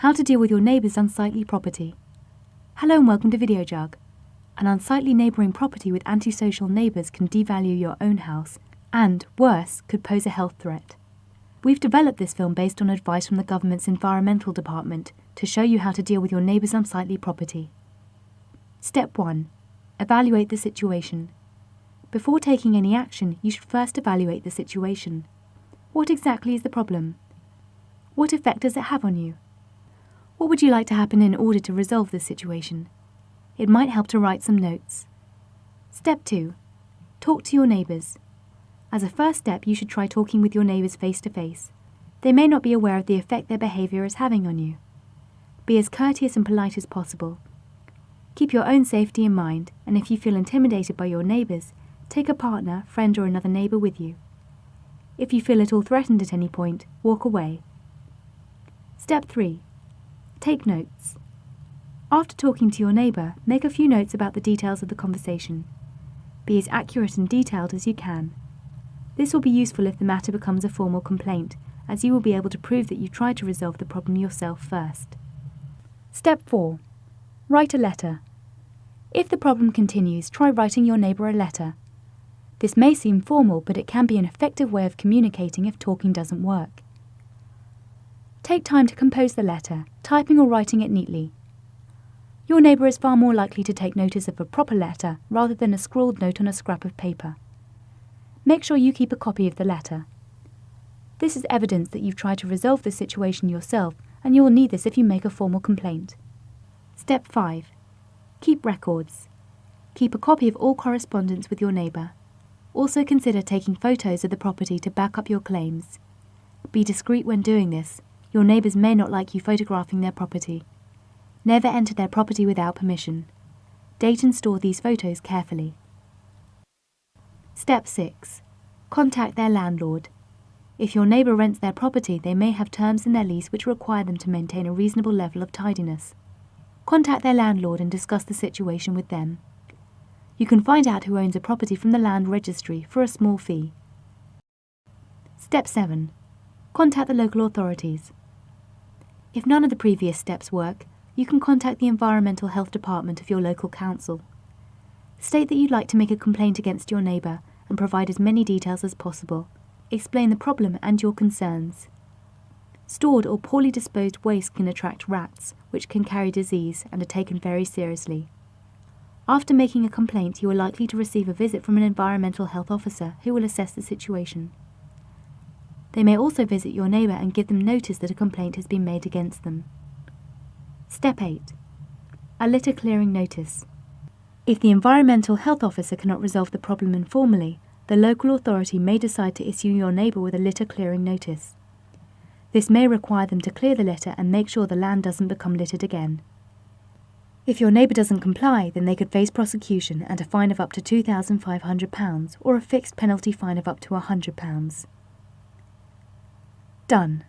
How to deal with your neighbour's unsightly property. Hello and welcome to Video Jug. An unsightly neighbouring property with antisocial neighbours can devalue your own house and, worse, could pose a health threat. We've developed this film based on advice from the government's environmental department to show you how to deal with your neighbour's unsightly property. Step 1. Evaluate the situation. Before taking any action, you should first evaluate the situation. What exactly is the problem? What effect does it have on you? What would you like to happen in order to resolve this situation? It might help to write some notes. Step 2. Talk to your neighbours. As a first step, you should try talking with your neighbours face to face. They may not be aware of the effect their behaviour is having on you. Be as courteous and polite as possible. Keep your own safety in mind, and if you feel intimidated by your neighbours, take a partner, friend or another neighbour with you. If you feel at all threatened at any point, walk away. Step 3. Take notes. After talking to your neighbour, make a few notes about the details of the conversation. Be as accurate and detailed as you can. This will be useful if the matter becomes a formal complaint, as you will be able to prove that you tried to resolve the problem yourself first. Step 4. Write a letter. If the problem continues, try writing your neighbour a letter. This may seem formal, but it can be an effective way of communicating if talking doesn't work. Take time to compose the letter, typing or writing it neatly. Your neighbour is far more likely to take notice of a proper letter rather than a scrawled note on a scrap of paper. Make sure you keep a copy of the letter. This is evidence that you've tried to resolve the situation yourself, and you will need this if you make a formal complaint. Step 5. Keep records. Keep a copy of all correspondence with your neighbour. Also consider taking photos of the property to back up your claims. Be discreet when doing this. Your neighbours may not like you photographing their property. Never enter their property without permission. Date and store these photos carefully. Step 6. Contact their landlord. If your neighbour rents their property, they may have terms in their lease which require them to maintain a reasonable level of tidiness. Contact their landlord and discuss the situation with them. You can find out who owns a property from the land registry for a small fee. Step 7. Contact the local authorities. If none of the previous steps work, you can contact the Environmental Health Department of your local council. State that you'd like to make a complaint against your neighbour and provide as many details as possible. Explain the problem and your concerns. Stored or poorly disposed waste can attract rats, which can carry disease and are taken very seriously. After making a complaint, you are likely to receive a visit from an environmental health officer who will assess the situation. They may also visit your neighbour and give them notice that a complaint has been made against them. Step 8. A litter clearing notice. If the environmental health officer cannot resolve the problem informally, the local authority may decide to issue your neighbour with a litter clearing notice. This may require them to clear the litter and make sure the land doesn't become littered again. If your neighbour doesn't comply, then they could face prosecution and a fine of up to £2,500 or a fixed penalty fine of up to £100. Done.